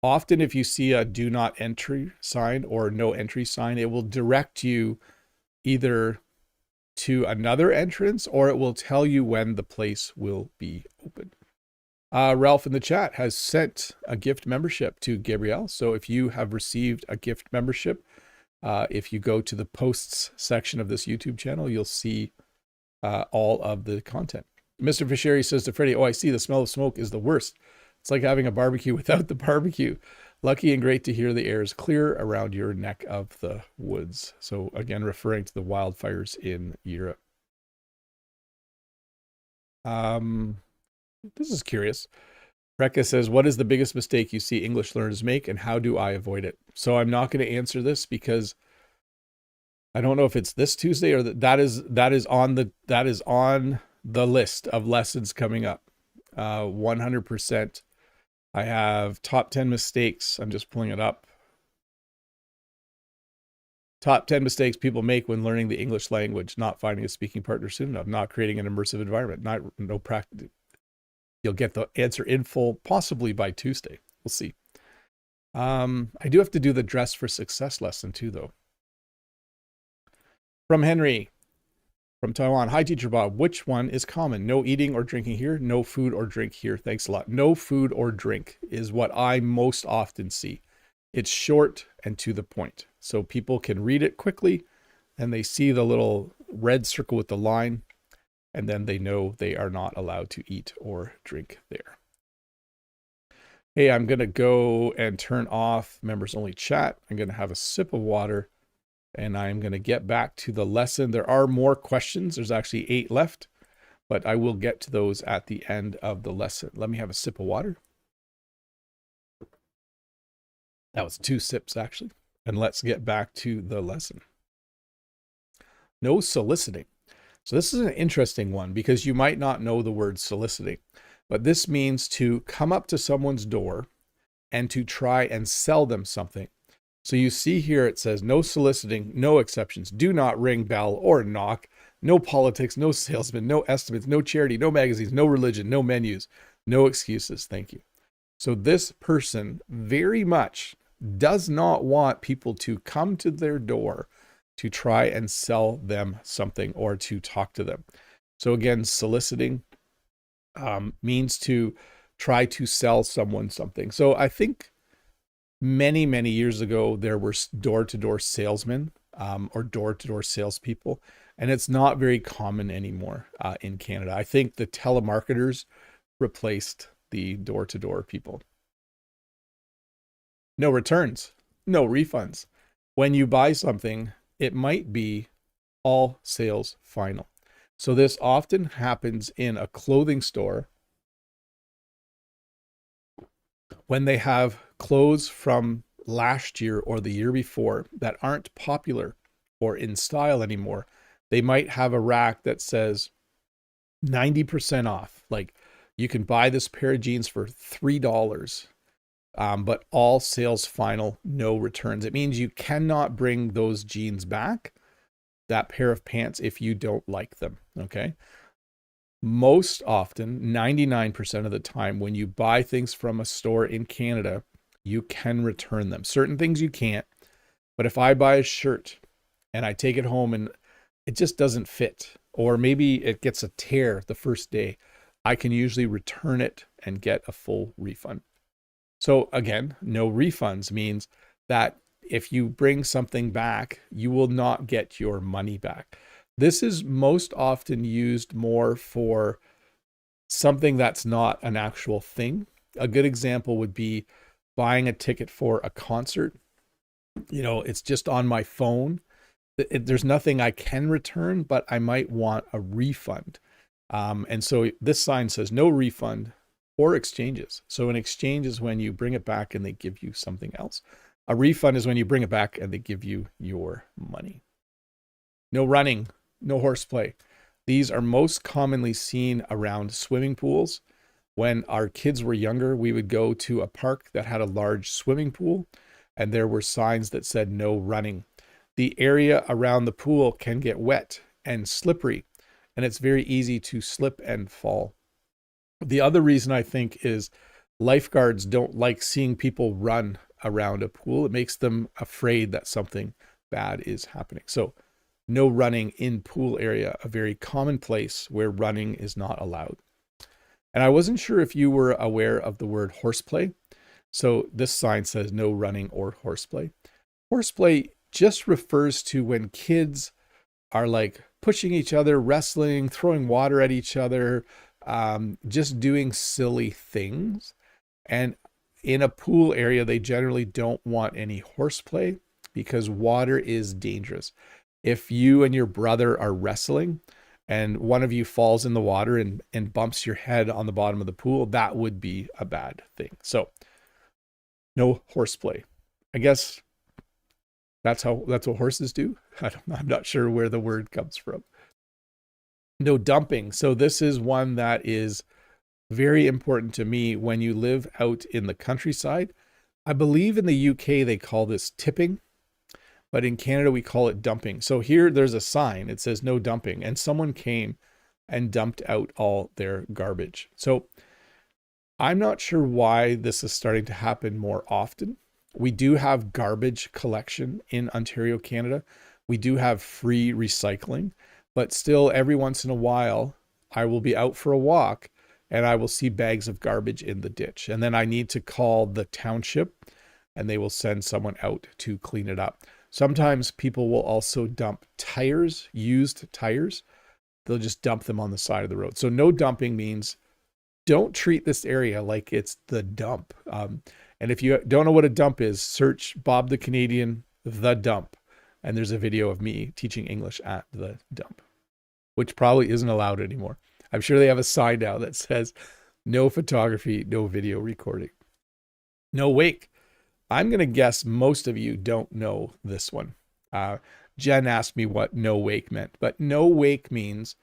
Often, if you see a do not enter sign or no entry sign, it will direct you either to another entrance or it will tell you when the place will be open. Ralph in the chat has sent a gift membership to Gabrielle. So if you have received a gift membership, if you go to the posts section of this YouTube channel, you'll see all of the content. Mr. Fischeri says to Freddie, oh, I see, the smell of smoke is the worst. It's like having a barbecue without the barbecue. Lucky and great to hear the air is clear around your neck of the woods. So again, referring to the wildfires in Europe. This is curious. Rekka says, what is the biggest mistake you see English learners make and how do I avoid it? So I'm not going to answer this because I don't know if it's this Tuesday or that is on the list of lessons coming up. 100%. I have top 10 mistakes. I'm just pulling it up. Top 10 mistakes people make when learning the English language: not finding a speaking partner soon enough, not creating an immersive environment, no practice. You'll get the answer in full possibly by Tuesday. We'll see. I do have to do the dress for success lesson too, though. From Henry, from Taiwan. Hi, Teacher Bob. Which one is common? No eating or drinking here. No food or drink here. Thanks a lot. No food or drink is what I most often see. It's short and to the point. So people can read it quickly and they see the little red circle with the line, and then they know they are not allowed to eat or drink there. Hey, I'm going to go and turn off members only chat. I'm going to have a sip of water and I'm going to get back to the lesson. There are more questions. There's actually 8 left, but I will get to those at the end of the lesson. Let me have a sip of water. That was 2 sips actually. And let's get back to the lesson. No soliciting. So this is an interesting one because you might not know the word soliciting, but this means to come up to someone's door and to try and sell them something. So you see here it says no soliciting, no exceptions, do not ring bell or knock, no politics, no salesmen, no estimates, no charity, no magazines, no religion, no menus, no excuses. Thank you. So this person very much does not want people to come to their door to try and sell them something or to talk to them. So again, soliciting means to try to sell someone something. So I think many, many years ago, there were door-to-door salesmen or door-to-door salespeople, and it's not very common anymore in Canada. I think the telemarketers replaced the door-to-door people. No returns, no refunds. When you buy something, it might be all sales final. So this often happens in a clothing store when they have clothes from last year or the year before that aren't popular or in style anymore. They might have a rack that says 90% off. Like you can buy this pair of jeans for $3. But all sales final, no returns. It means you cannot bring those jeans back, that pair of pants, if you don't like them, okay? Most often, 99% of the time, when you buy things from a store in Canada, you can return them. Certain things you can't, but if I buy a shirt and I take it home and it just doesn't fit, or maybe it gets a tear the first day, I can usually return it and get a full refund. So again, no refunds means that if you bring something back, you will not get your money back. This is most often used more for something that's not an actual thing. A good example would be buying a ticket for a concert. You know, it's just on my phone. There's nothing I can return, but I might want a refund. And so this sign says no refund or exchanges. So an exchange is when you bring it back and they give you something else. A refund is when you bring it back and they give you your money. No running, no horseplay. These are most commonly seen around swimming pools. When our kids were younger, we would go to a park that had a large swimming pool, and there were signs that said no running. The area around the pool can get wet and slippery, and it's very easy to slip and fall. The other reason I think is lifeguards don't like seeing people run around a pool. It makes them afraid that something bad is happening. So no running in pool area, a very common place where running is not allowed. And I wasn't sure if you were aware of the word horseplay. So this sign says no running or horseplay. Horseplay just refers to when kids are like pushing each other, wrestling, throwing water at each other, just doing silly things. And in a pool area, they generally don't want any horseplay because water is dangerous. If you and your brother are wrestling and one of you falls in the water and bumps your head on the bottom of the pool, that would be a bad thing. So no horseplay. I guess that's what horses do. I'm not sure where the word comes from. No dumping. So this is one that is very important to me when you live out in the countryside. I believe in the UK they call this tipping, but in Canada we call it dumping. So here there's a sign, it says no dumping, and someone came and dumped out all their garbage. So I'm not sure why this is starting to happen more often. We do have garbage collection in Ontario, Canada. We do have free recycling, but still every once in a while I will be out for a walk and I will see bags of garbage in the ditch. And then I need to call the township and they will send someone out to clean it up. Sometimes people will also dump tires, used tires. They'll just dump them on the side of the road. So no dumping means don't treat this area like it's the dump. And if you don't know what a dump is, search Bob the Canadian, the dump. And there's a video of me teaching English at the dump, which probably isn't allowed anymore. I'm sure they have a sign now that says no photography, no video recording. No wake. I'm going to guess most of you don't know this one. Jen asked me what no wake meant, but no wake means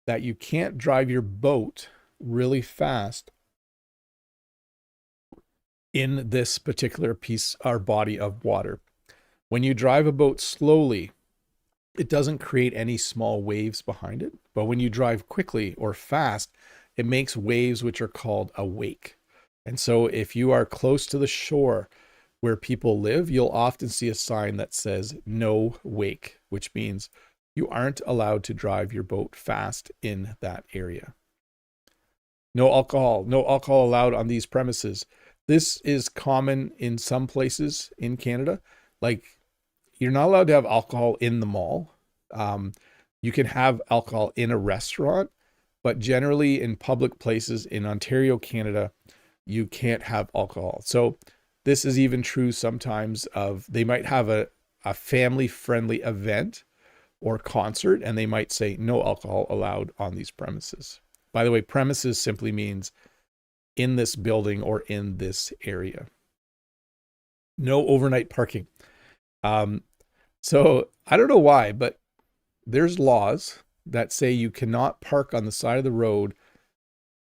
that you can't drive your boat really fast in this particular piece or body of water. When you drive a boat slowly, it doesn't create any small waves behind it. But when you drive quickly or fast, it makes waves which are called a wake. And so if you are close to the shore where people live, you'll often see a sign that says no wake, which means you aren't allowed to drive your boat fast in that area. No alcohol allowed on these premises. This is common in some places in Canada. Like, you're not allowed to have alcohol in the mall. You can have alcohol in a restaurant, but generally in public places in Ontario, Canada, you can't have alcohol. So this is even true sometimes of, they might have a family-friendly event or concert, and they might say no alcohol allowed on these premises. By the way, premises simply means in this building or in this area. No overnight parking. So I don't know why, but there's laws that say you cannot park on the side of the road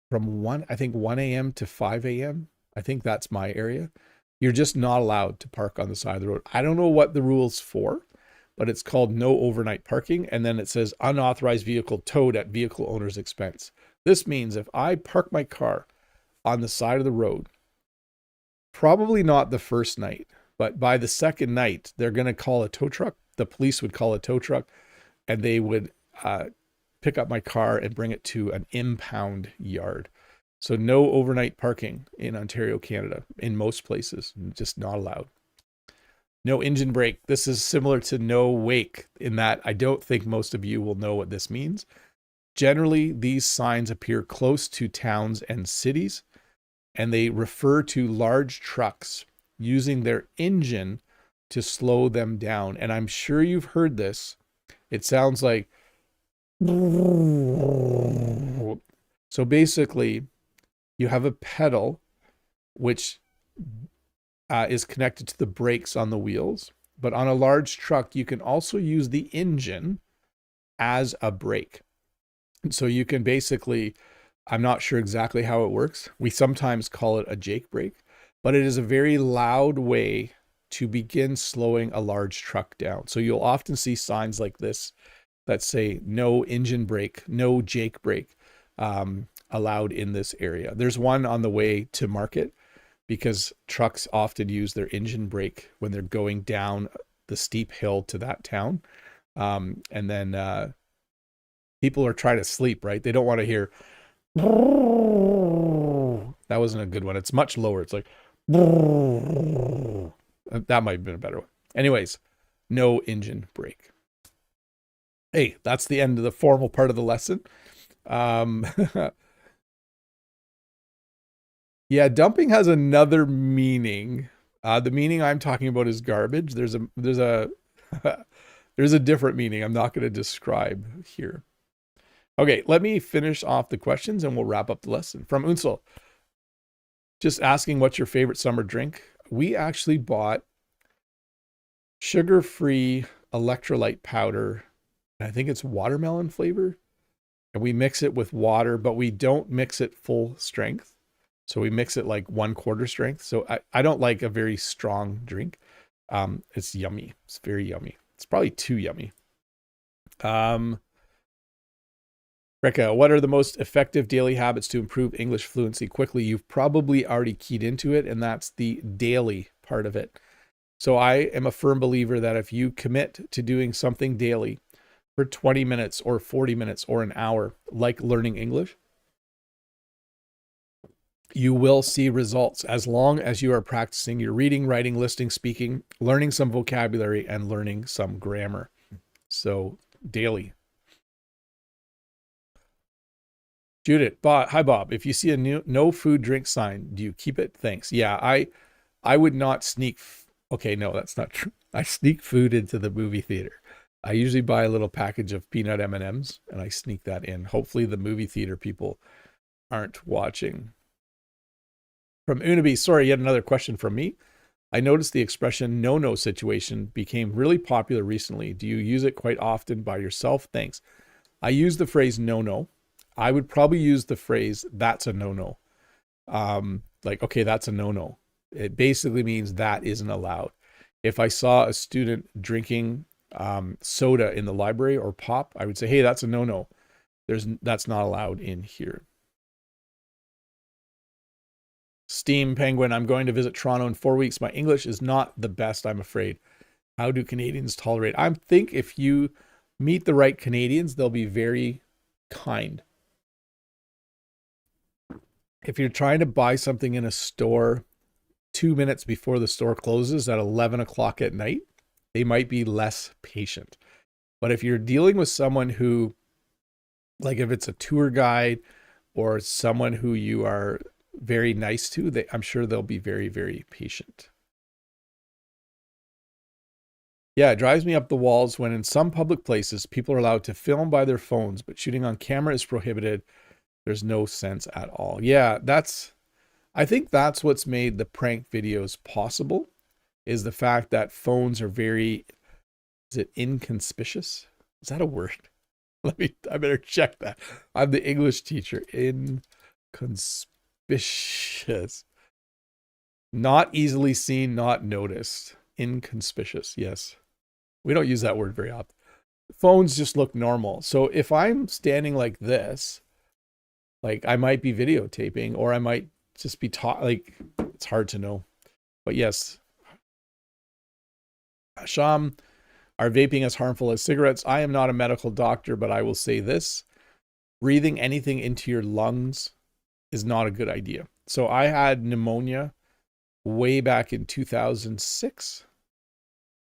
from 1 a.m. to 5 a.m. I think that's my area. You're just not allowed to park on the side of the road. I don't know what the rule's for, but it's called no overnight parking. And then it says unauthorized vehicle towed at vehicle owner's expense. This means if I park my car on the side of the road, probably not the first night, but by the second night, they're going to call a tow truck. The police would call a tow truck and they would pick up my car and bring it to an impound yard. So no overnight parking in Ontario, Canada, in most places, just not allowed. No engine brake. This is similar to no wake in that I don't think most of you will know what this means. Generally, these signs appear close to towns and cities, and they refer to large trucks using their engine to slow them down. And I'm sure you've heard this. It sounds like, so basically you have a pedal which is connected to the brakes on the wheels, but on a large truck you can also use the engine as a brake. So you can basically, I'm not sure exactly how it works. We sometimes call it a Jake brake, but it is a very loud way to begin slowing a large truck down. So you'll often see signs like this that say no engine brake, no Jake brake allowed in this area. There's one on the way to market because trucks often use their engine brake when they're going down the steep hill to that town. And then people are trying to sleep, right? They don't want to hear. That wasn't a good one. It's much lower. It's like that might have been a better one. Anyways, no engine brake. Hey, that's the end of the formal part of the lesson. Yeah, dumping has another meaning. The meaning I'm talking about is garbage. There's a there's a different meaning I'm not going to describe here. Okay, let me finish off the questions and we'll wrap up the lesson. From Unsel, just asking what's your favorite summer drink? We actually bought sugar-free electrolyte powder. I think it's watermelon flavor. And we mix it with water, but we don't mix it full strength. So we mix it like 1/4 strength. So I don't like a very strong drink. It's yummy. It's very yummy. It's probably too yummy. Rekka, what are the most effective daily habits to improve English fluency quickly? You've probably already keyed into it, and that's the daily part of it. So I am a firm believer that if you commit to doing something daily for 20 minutes or 40 minutes or an hour, like learning English, you will see results as long as you are practicing your reading, writing, listening, speaking, learning some vocabulary, and learning some grammar. So daily. Judith, hi Bob. If you see a no food drink sign, do you keep it? Thanks. Yeah, I would not sneak. Okay, no, that's not true. I sneak food into the movie theater. I usually buy a little package of peanut M&Ms and I sneak that in. Hopefully the movie theater people aren't watching. From Unabi, sorry, yet another question from me. I noticed the expression no-no situation became really popular recently. Do you use it quite often by yourself? Thanks. I use the phrase no-no. I would probably use the phrase that's a no-no. Like, okay, that's a no-no. It basically means that isn't allowed. If I saw a student drinking soda in the library or pop, I would say, hey, that's a no-no. That's not allowed in here. Steam Penguin, I'm going to visit Toronto in 4 weeks. My English is not the best, I'm afraid. How do Canadians tolerate? I think if you meet the right Canadians, they'll be very kind. If you're trying to buy something in a store 2 minutes before the store closes at 11 o'clock at night, they might be less patient. But if you're dealing with someone who, like if it's a tour guide or someone who you are very nice to, I'm sure they'll be very, very patient. Yeah, it drives me up the walls when in some public places, people are allowed to film by their phones, but shooting on camera is prohibited. There's no sense at all. Yeah, I think that's what's made the prank videos possible, is the fact that phones are very, is it inconspicuous? Is that a word? I better check that. I'm the English teacher. Inconspicuous. Not easily seen, not noticed. Inconspicuous, yes. We don't use that word very often. Phones just look normal. So if I'm standing like this, like I might be videotaping or I might just be like, it's hard to know. But yes. Sham, are vaping as harmful as cigarettes? I am not a medical doctor, but I will say this. Breathing anything into your lungs is not a good idea. So I had pneumonia way back in 2006.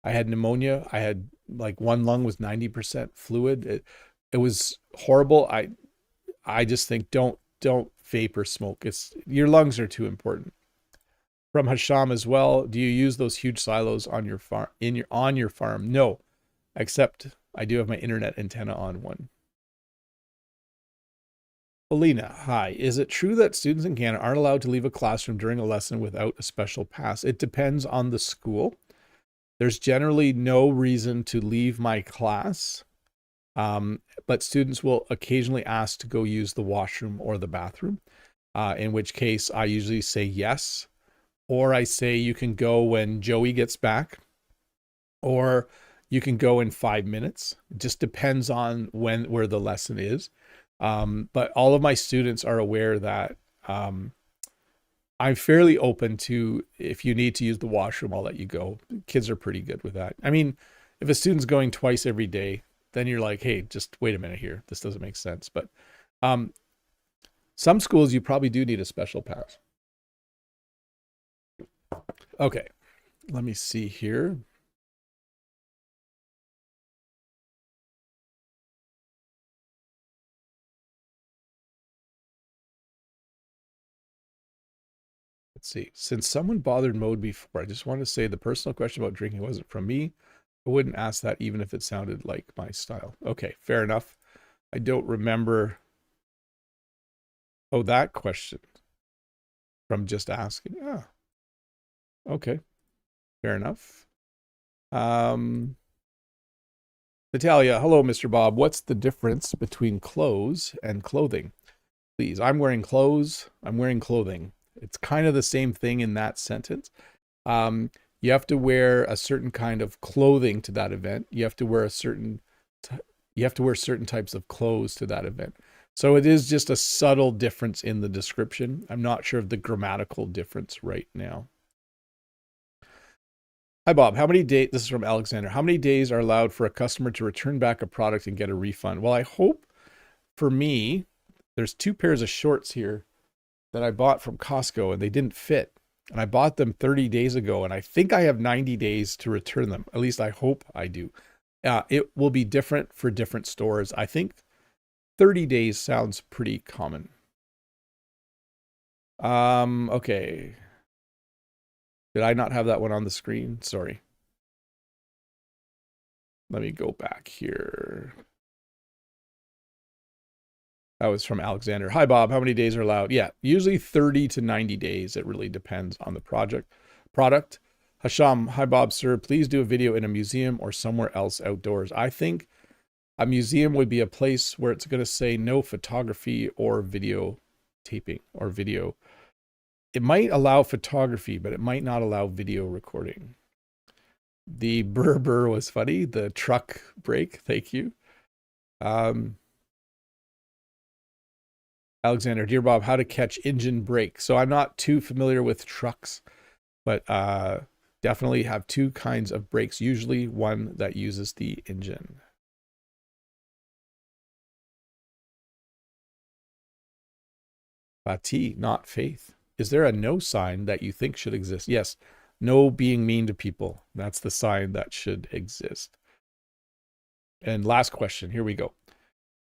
I had pneumonia. I had like one lung was 90% fluid. It was horrible. I just think don't vape or smoke. Your lungs are too important. From Hasham as well, do you use those huge silos on your farm on your farm? No, except I do have my internet antenna on one. Alina, hi. Is it true that students in Canada aren't allowed to leave a classroom during a lesson without a special pass? It depends on the school. There's generally no reason to leave my class But students will occasionally ask to go use the washroom or the bathroom, in which case I usually say yes, or I say you can go when Joey gets back, or you can go in 5 minutes. It just depends on where the lesson is. But all of my students are aware that I'm fairly open to, if you need to use the washroom, I'll let you go. Kids are pretty good with that. I mean, if a student's going twice every day, then you're like, hey, just wait a minute here. This doesn't make sense. But some schools, you probably do need a special pass. Okay, let me see here. Let's see. Since someone bothered mode before, I just want to say the personal question about drinking wasn't from me. I wouldn't ask that even if it sounded like my style. Okay, fair enough. I don't remember. Oh, that question from just asking. Ah, okay, fair enough. Natalia, hello, Mr. Bob. What's the difference between clothes and clothing? Please, I'm wearing clothes. I'm wearing clothing. It's kind of the same thing in that sentence. You have to wear a certain kind of clothing to that event. You have to wear certain types of clothes to that event. So it is just a subtle difference in the description. I'm not sure of the grammatical difference right now. Hi, Bob. How many days, this is from Alexander, how many days are allowed for a customer to return back a product and get a refund? Well, I hope for me, there's 2 pairs of shorts here that I bought from Costco and they didn't fit. And I bought them 30 days ago and I think I have 90 days to return them. At least I hope I do. It will be different for different stores. I think 30 days sounds pretty common. Okay. Did I not have that one on the screen? Sorry. Let me go back here. That was from Alexander. Hi, Bob. How many days are allowed? Yeah, usually 30 to 90 days. It really depends on the product. Hasham, hi, Bob, sir. Please do a video in a museum or somewhere else outdoors. I think a museum would be a place where it's going to say no photography or video taping or video. It might allow photography, but it might not allow video recording. The burr was funny. The truck brake. Thank you. Alexander, dear Bob, how to catch engine brake. So I'm not too familiar with trucks, but definitely have 2 kinds of brakes. Usually one that uses the engine. T, not faith. Is there a no sign that you think should exist? Yes, no being mean to people. That's the sign that should exist. And last question, here we go.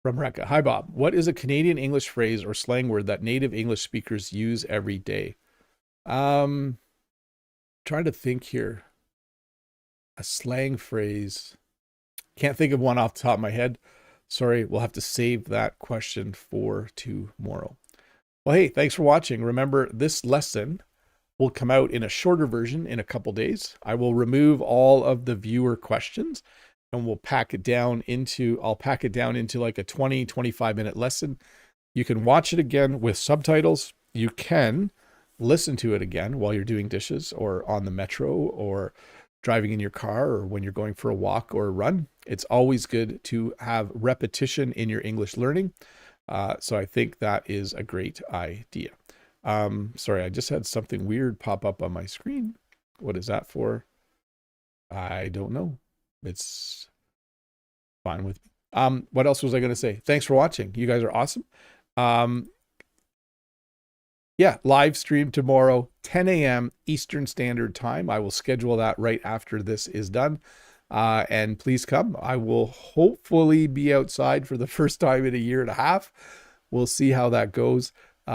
From Rekka. Hi, Bob. What is a Canadian English phrase or slang word that native English speakers use every day? Trying to think here. A slang phrase. Can't think of one off the top of my head. Sorry, we'll have to save that question for tomorrow. Well, hey, thanks for watching. Remember, this lesson will come out in a shorter version in a couple days. I will remove all of the viewer questions and we'll pack it down into, I'll pack it down into like a 20, 25-minute lesson. You can watch it again with subtitles. You can listen to it again while you're doing dishes or on the metro or driving in your car or when you're going for a walk or a run. It's always good to have repetition in your English learning. So I think that is a great idea. Sorry, I just had something weird pop up on my screen. What is that for? I don't know. It's fine with me. What else was I going to say? Thanks for watching. You guys are awesome. Yeah, live stream tomorrow, 10 a.m. Eastern Standard Time. I will schedule that right after this is done. And please come. I will hopefully be outside for the first time in a year and a half. We'll see how that goes.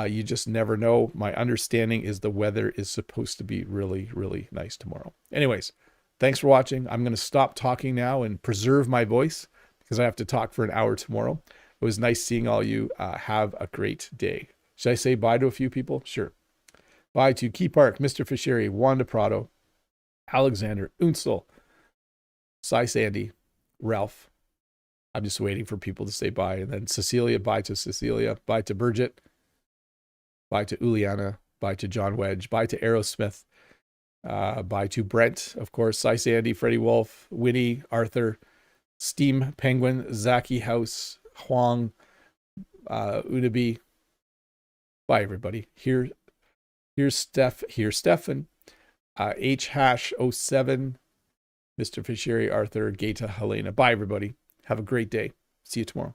You just never know. My understanding is the weather is supposed to be really, really nice tomorrow. Anyways, thanks for watching. I'm going to stop talking now and preserve my voice because I have to talk for an hour tomorrow. It was nice seeing all you. Have a great day. Should I say bye to a few people? Sure. Bye to Key Park, Mr. Fishieri, Wanda Prado, Alexander, Unsel, Cy Sandy, Ralph, I'm just waiting for people to say bye. And then Cecilia, bye to Cecilia, bye to Bridget, bye to Uliana, bye to John Wedge, bye to Aerosmith, bye to Brent, of course, Cy Sandy, Freddie Wolf, Winnie, Arthur, Steam Penguin, Zaki House, Huang, Unabi. Bye, everybody. Here's Stefan, H#07, Mr. Fishery, Arthur, Gaeta, Helena. Bye, everybody. Have a great day. See you tomorrow.